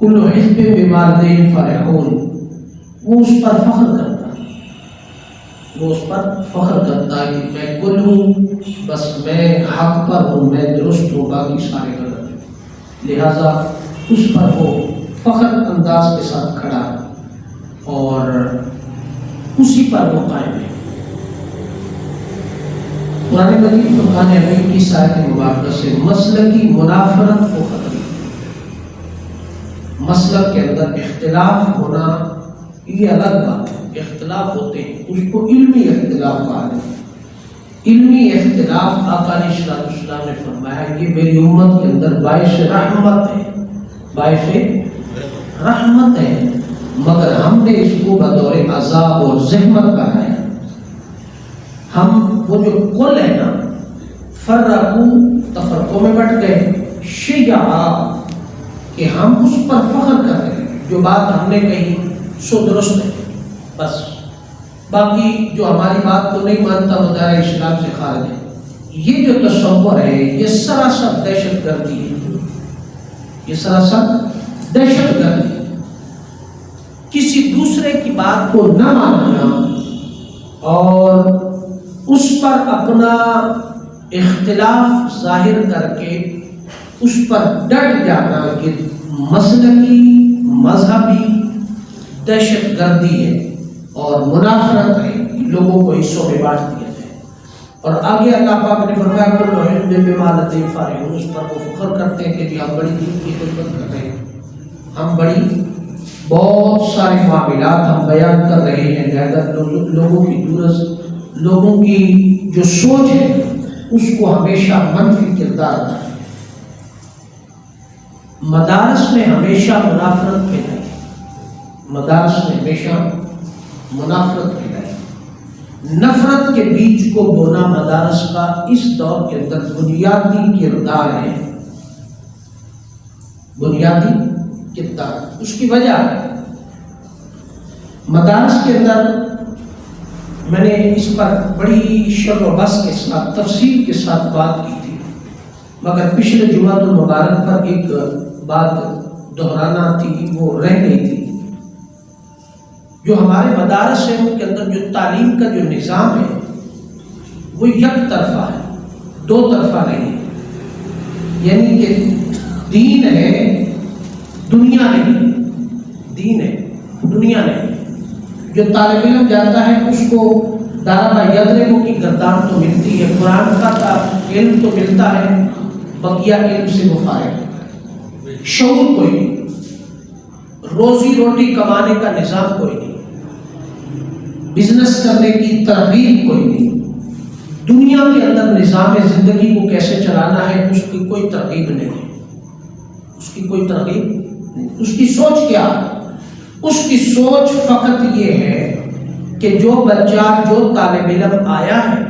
کل حزب بما لدیہم فرحون، وہ اس پر فخر کرتا ہے، وہ اس پر فخر کرتا ہے کہ میں کل ہوں، بس میں حق پر ہوں، میں درست ہوں، باقی سارے غلط ہیں، لہذا اس پر وہ فخر انداز کے ساتھ کھڑا ہے اور اسی پر وہ قائم ہے۔ قرآن مجید فرقان حمید کی آیت مبارکہ سے مسلکی منافرت کو ختم، مسلک کے اندر اختلاف ہونا یہ الگ بات ہے، اختلاف ہوتے ہیں، اس کو علمی اختلاف کہا ہے۔ علمی اختلاف آقا علیہ الصلوۃ والسلام نے فرمایا یہ میری امت کے اندر باعث رحمت ہے، باعث رحمت ہے، مگر ہم نے اس کو بطور عذاب اور زحمت بنایا۔ ہم وہ جو کل ہے نا، فرقو تفرقوں میں بٹ گئے، شیعہ کہ ہم اس پر فخر کر رہے ہیں، جو بات ہم نے کہی سو درست ہے، بس باقی جو ہماری بات کو نہیں مانتا وہ دائرہ اسلام سے خارج ہے۔ یہ جو تصور ہے یہ سراسر دہشت گردی ہے، یہ سراسر دہشت گردی ہے۔ کسی دوسرے کی بات کو نہ ماننا اور اس پر اپنا اختلاف ظاہر کر کے اس پر ڈٹ جانا کہ مسلکی مذہبی دہشت گردی ہے اور منافرت ہے، لوگوں کو حصوں میں بانٹ دیا جائے۔ اور آگے اللہ پاک نے فرمایا کل حزب بما لدیہم فرحون، اس پر وہ فخر کرتے ہیں کہ جی ہم بڑی دین کی خدمت کر رہے ہیں، ہم بڑی بہت سارے معاملات ہم بیان کر رہے ہیں، لہذا لوگوں کی درست، لوگوں کی جو سوچ ہے اس کو ہمیشہ منفی کردار ادا ہے۔ مدارس میں ہمیشہ منافرت پھیلائی، مدارس میں ہمیشہ منافرت پھیلائی، نفرت کے بیج کو بونا مدارس کا اس دور کے اندر بنیادی کردار ہے، بنیادی کردار۔ اس کی وجہ مدارس کے اندر میں نے اس پر بڑی شرح و بحث کے ساتھ تفصیل کے ساتھ بات کی تھی، مگر پچھلے جمعہ المبارک پر ایک بات دہرانا تھی، وہ رہ گئی تھی۔ جو ہمارے مدارس ہیں ان کے اندر جو تعلیم کا جو نظام ہے وہ یک طرفہ ہے، دو طرفہ نہیں ہے، یعنی کہ دین ہے دنیا نہیں، دین ہے دنیا نہیں۔ جو طالب علم جاتا ہے اس کو دارا یدربو کی گردان تو ملتی ہے، قرآن کا علم تو ملتا ہے، بقیہ علم سے وہ فارغ ہے، شعور کوئی نہیں، روزی روٹی کمانے کا نظام کوئی نہیں، بزنس کرنے کی ترغیب کوئی نہیں، دنیا کے اندر نظام زندگی کو کیسے چلانا ہے اس کی کوئی ترغیب نہیں ہے، اس کی کوئی ترغیب نہیں۔ اس کی سوچ کیا ہے؟ اس کی سوچ فقط یہ ہے کہ جو بچہ، جو طالب علم آیا ہے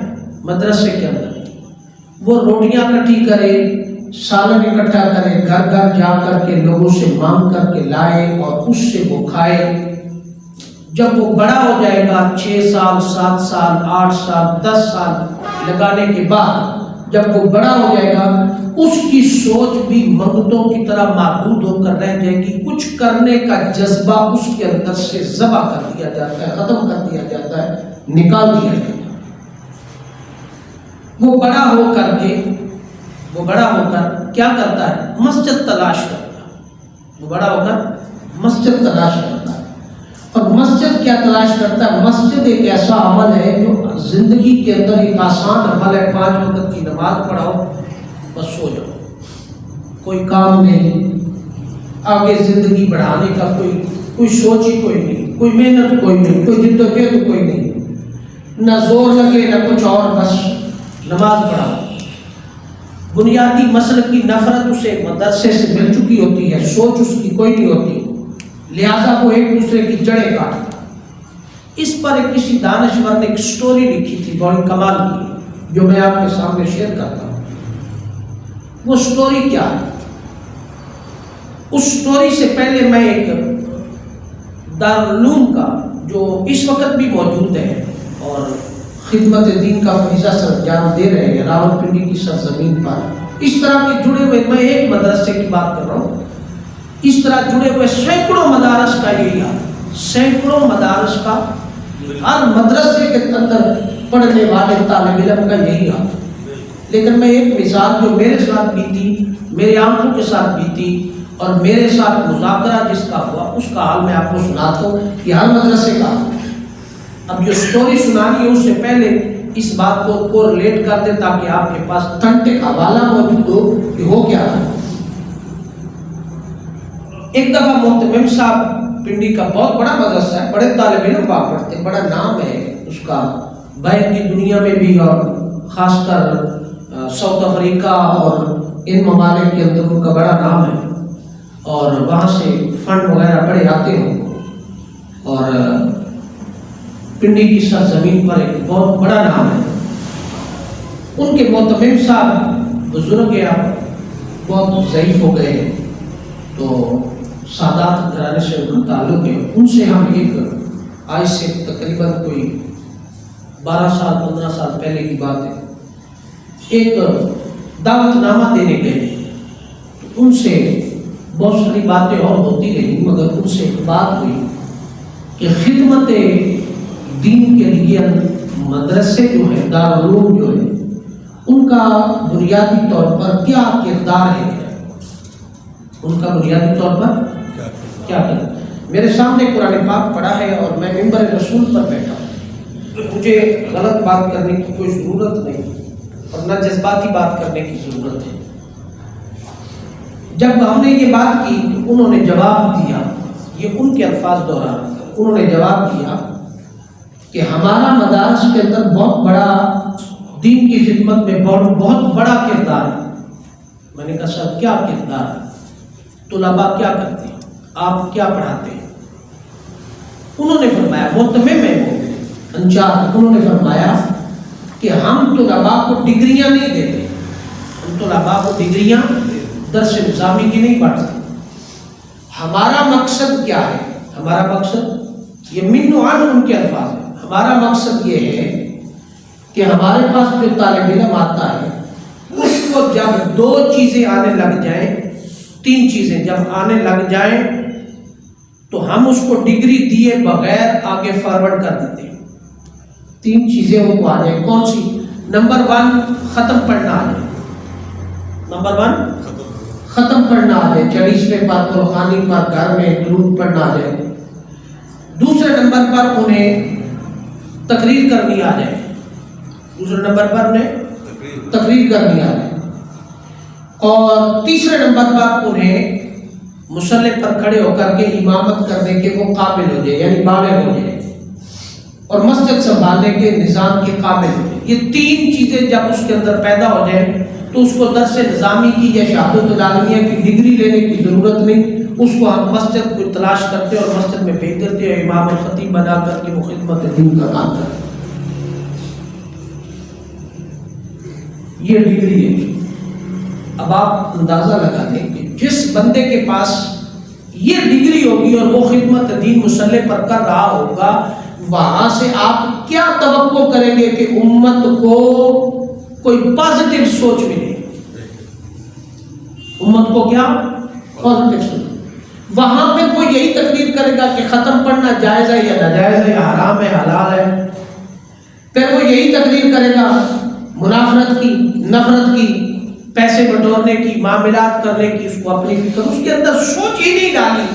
مدرسے کے اندر، وہ روٹیاں اکٹھی کرے، سالن اکٹھا کرے، گھر گھر جا کر کے لوگوں سے مانگ کر کے لائے اور اس سے وہ کھائے۔ جب وہ بڑا ہو جائے گا 6 سال 7 سال 8 سال 10 سال لگانے کے بعد جب وہ بڑا ہو جائے گا اس کی سوچ بھی منگتوں کی طرح محدود ہو کر رہ جائے گی، کچھ کرنے کا جذبہ اس کے اندر سے ذبح کر دیا جاتا ہے، ختم کر دیا جاتا ہے، نکال دیا جاتا ہے۔ وہ بڑا ہو کر کیا کرتا ہے؟ مسجد تلاش کرتا ہے، وہ بڑا ہو کر مسجد تلاش کرتا ہے۔ اور مسجد کیا تلاش کرتا ہے؟ مسجد ایک ایسا عمل ہے جو زندگی کے اندر ایک آسان عمل ہے، 5 وقت کی نماز پڑھاؤ بس سو جاؤ، کوئی کام نہیں، آگے زندگی بڑھانے کا کوئی سوچ ہی کوئی نہیں، کوئی محنت کوئی نہیں، کوئی جدوجہد کوئی نہیں، نہ زور لگے نہ کچھ اور، بس نماز پڑھاؤ۔ بنیادی مسئلہ کی نفرت اسے مدرسے سے مل چکی ہوتی ہے، سوچ اس کی کوئی نہیں ہوتی، لہذا وہ ایک دوسرے کی جڑیں کاٹتا۔ اس پر ایک کسی دانشور نے ایک سٹوری لکھی تھی بڑی کمال کی، جو میں آپ کے سامنے شیئر کرتا ہوں۔ وہ سٹوری کیا ہے؟ اس سٹوری سے پہلے میں ایک دارالعلوم کا جو اس وقت بھی موجود ہے اور خدمت دین کا فریضہ سر انجام دے رہے ہیں راولپنڈی کی سرزمین پر، اس طرح کے جڑے ہوئے، میں ایک مدرسے کی بات کر رہا ہوں اس طرح جڑے ہوئے سینکڑوں مدارس کا یہی حال، سینکڑوں مدارس کا، ہر مدرسے کے اندر پڑھنے والے طالب علم کا یہی حال۔ لیکن میں ایک مثال جو میرے ساتھ بیتی، میری آنکھوں کے ساتھ بیتی اور میرے ساتھ مذاکرہ جس کا ہوا، اس کا حال میں آپ کو سناتا ہوں، یہ ہر مدرسے کا حال۔ اب جو سٹوری سنانی ہے اس سے پہلے اس بات کو کورلیٹ کر دیں تاکہ آپ کے پاس تھنٹک حوالہ موجود ہو کہ ہو کیا ہے۔ ایک دفعہ محتمم صاحب، پنڈی کا بہت بڑا مدرسہ ہے، بڑے طالب علم وہاں پڑھتے ہیں، بڑا نام ہے اس کا باہر کی دنیا میں بھی، اور خاص کر ساؤتھ افریقہ اور ان ممالک کے اندر ان کا بڑا نام ہے، اور وہاں سے فنڈ وغیرہ بڑے آتے ہیں، اور پنڈی کی سرزمین پر ایک بہت بڑا نام ہے۔ ان کے محتمم صاحب بزرگ ہیں، بہت ضعیف ہو گئے، تو سادات گھرانے سے ان کا تعلق ہے۔ ان سے ہم ایک آج سے تقریباً کوئی 12 سال 15 سال پہلے کی بات ہے، ایک دعوت نامہ دینے گئے۔ ان سے بہت ساری باتیں اور ہوتی رہی، مگر ان سے ایک بات ہوئی کہ خدمت دین کے لیے مدرسے جو ہیں، دارالعلوم جو ہے، ان کا بنیادی طور پر کیا کردار ہے، ان کا بنیادی طور پر کیا کرنا۔ میرے سامنے قرآن پاک پڑھا ہے اور میں ممبر رسول پر بیٹھا ہوں، مجھے غلط بات کرنے کی کوئی ضرورت نہیں اور نہ جذباتی بات کرنے کی ضرورت ہے۔ جب ہم نے یہ بات کی تو انہوں نے جواب دیا، یہ ان کے الفاظ دوران انہوں نے جواب دیا کہ ہمارا مدارس کے اندر بہت بڑا دین کی خدمت میں بہت بڑا کردار ہے۔ میں نے کہا سر کیا کردار ہے؟ طلباء کیا کرتے ہیں، آپ کیا پڑھاتے ہیں؟ انہوں نے فرمایا، محتمم ہے وہ انچارج، انہوں نے فرمایا کہ ہم طلباء کو ڈگریاں نہیں دیتے، ہم طلباء کو ڈگریاں درس نظامی کی نہیں پڑھتے۔ ہمارا مقصد کیا ہے؟ ہمارا مقصد، یہ من و عن ان کے الفاظ ہیں، ہمارا مقصد یہ ہے کہ ہمارے پاس جو طالب علم آتا ہے اس کو جب 2 چیزیں آنے لگ جائیں، 3 چیزیں جب آنے لگ جائیں تو ہم اس کو ڈگری دیے بغیر آگے فارورڈ کر دیتے ہیں۔ 3 چیزیں ان کو آ جائیں، کون سی؟ نمبر 1 ختم پڑھنا آ جائے، نمبر 1 ختم پڑھنا آ جائے، 40ویں پاک الخانی پر گھر میں درود پڑھنا آ جائے۔ دوسرے نمبر پر انہیں تقریر کرنی آ جائے، دوسرے نمبر پر انہیں تقریر کرنی آ جائے، اور تیسرے نمبر پر انہیں مصلی پر کھڑے ہو کر کے امامت کرنے کے وہ قابل ہو جائے، یعنی بالغ ہو جائے، اور مسجد سنبھالنے کے نظام کے قابل ہو جائے۔ یہ 3 چیزیں جب اس کے اندر پیدا ہو جائیں تو اس کو درس نظامی کی یا شہادت العالمیہ کی ڈگری لینے کی ضرورت نہیں، اس کو ہم مسجد کو تلاش کرتے اور مسجد میں بھیج دیتے ہیں، امام اور خطیب بنا کر کے وہ خدمت دین کا کام کرتے۔ یہ ڈگری ہے۔ اب آپ اندازہ لگا دیں کہ جس بندے کے پاس یہ ڈگری ہوگی اور وہ خدمت دین مصلی پر کر رہا ہوگا، وہاں سے آپ کیا توقع کریں گے کہ امت کو کوئی پازیٹیو سوچ ملے؟ امت کو کیا پازیٹیو سوچ؟ وہاں پہ کوئی یہی تقریر کرے گا کہ ختم پڑھنا جائز ہے یا ناجائز ہے، حرام ہے حلال ہے، پھر وہ یہی تقریر کرے گا منافرت کی، نفرت کی، پیسے بٹورنے کی، معاملات کرنے کی، اس کو اپنی فکر، اس کے اندر سوچ ہی نہیں ڈالی